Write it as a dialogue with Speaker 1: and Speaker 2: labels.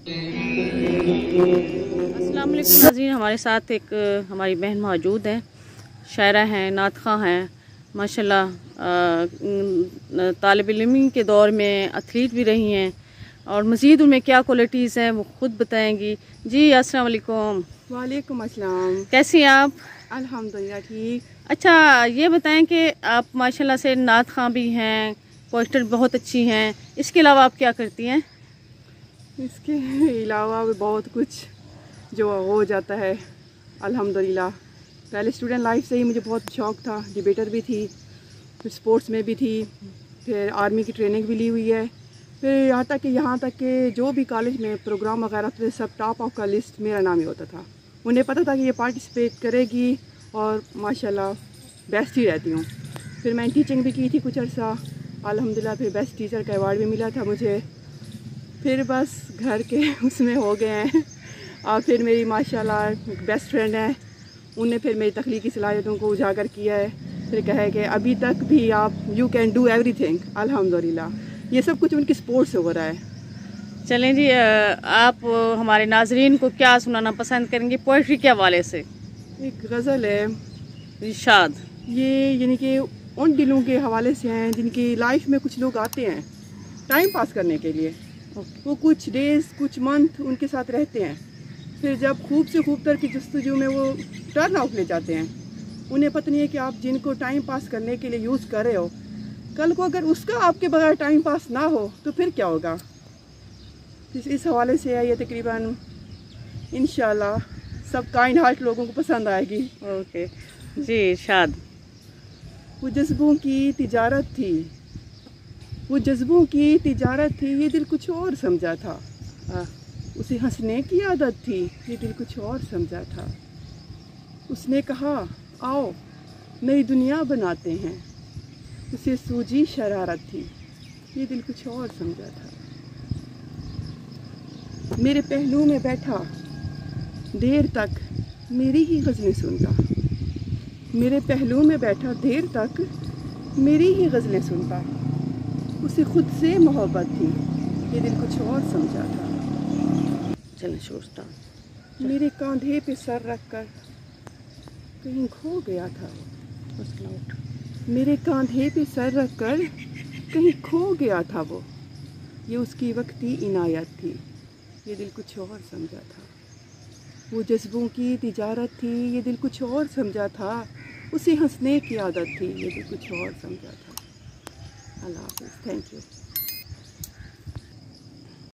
Speaker 1: अस्सलाम वालेकुम नाज़रीन, हमारे साथ एक हमारी बहन मौजूद है, शायरा हैं, नातख़ा हैं माशाल्लाह। तालिब इल्मी के दौर में एथलीट भी रही हैं और मज़ीद उनमें क्या क्वालिटीज़ हैं वो ख़ुद बताएंगी। जी अस्सलाम वालेकुम।
Speaker 2: वालेकुम अस्सलाम।
Speaker 1: कैसी हैं आप?
Speaker 2: अल्हम्दुलिल्लाह ठीक।
Speaker 1: अच्छा, ये बताएं कि आप माशाल्लाह से नातख़ा भी हैं, पोस्टर बहुत अच्छी हैं, इसके अलावा आप क्या करती हैं?
Speaker 2: इसके अलावा भी बहुत कुछ जो हो जाता है अल्हम्दुलिल्लाह। पहले स्टूडेंट लाइफ से ही मुझे बहुत शौक़ था, डिबेटर भी थी, फिर स्पोर्ट्स में भी थी, फिर आर्मी की ट्रेनिंग भी ली हुई है, फिर यहाँ तक कि जो भी कॉलेज में प्रोग्राम वगैरह थे सब टॉप ऑफ का लिस्ट मेरा नाम ही होता था। उन्हें पता था कि ये पार्टिसिपेट करेगी और माशाल्लाह बेस्ट ही रहती हूँ। फिर मैंने टीचिंग भी की थी कुछ अर्सा, अल्हम्दुलिल्लाह फिर बेस्ट टीचर का अवार्ड भी मिला था मुझे। फिर बस घर के उसमें हो गए हैं और फिर मेरी माशाल्लाह बेस्ट फ्रेंड है, उन्हें फिर मेरी तख्लीकी सलाहियतों को उजागर किया है। फिर कहे कि अभी तक भी आप यू कैन डू एवरीथिंग अल्हम्दुलिल्लाह। ये सब कुछ उनकी सपोर्ट से हो रहा है।
Speaker 1: चलें जी, आप हमारे नाजरीन को क्या सुनाना पसंद करेंगे पोइट्री के हवाले से?
Speaker 2: एक गज़ल है
Speaker 1: इरशाद।
Speaker 2: ये यानी कि उन दिलों के हवाले से हैं जिनकी लाइफ में कुछ लोग आते हैं टाइम पास करने के लिए, वो कुछ डेज़ कुछ मंथ उनके साथ रहते हैं, फिर जब खूब से खूब तर की जस्तजू में वो टर्न आउट ले जाते हैं। उन्हें पता नहीं है कि आप जिनको टाइम पास करने के लिए यूज़ कर रहे हो, कल को अगर उसका आपके बगैर टाइम पास ना हो तो फिर क्या होगा। इस हवाले से है ये, तकरीबन इंशाल्लाह सब काइंड हार्ट लोगों को पसंद आएगी।
Speaker 1: ओके जी, इरशाद।
Speaker 2: वो जज्बों की तिजारत थी, वो जज्बों की तिजारत थी, ये दिल कुछ और समझा था। उसे हंसने की आदत थी, ये दिल कुछ और समझा था। उसने कहा आओ नई दुनिया बनाते हैं, उसे सूझी शरारत थी, ये दिल कुछ और समझा था। मेरे पहलू में बैठा देर तक मेरी ही गज़लें सुनता, मेरे पहलू में बैठा देर तक मेरी ही गज़लें सुनता। उसे खुद से मोहब्बत थी, ये दिल कुछ और समझा था।
Speaker 1: चलें सोचता।
Speaker 2: मेरे कंधे पे सर रख कर कहीं खो गया था, मेरे कंधे पे सर रख कर कहीं खो गया था वो, ये उसकी वक्ती इनायत थी, ये दिल कुछ और समझा था। वो जज्बों की तिजारत थी, ये दिल कुछ और समझा था। उसे हंसने की आदत थी, ये दिल कुछ और समझा था। अल्लाह हाफ़िज़, थैंक यू।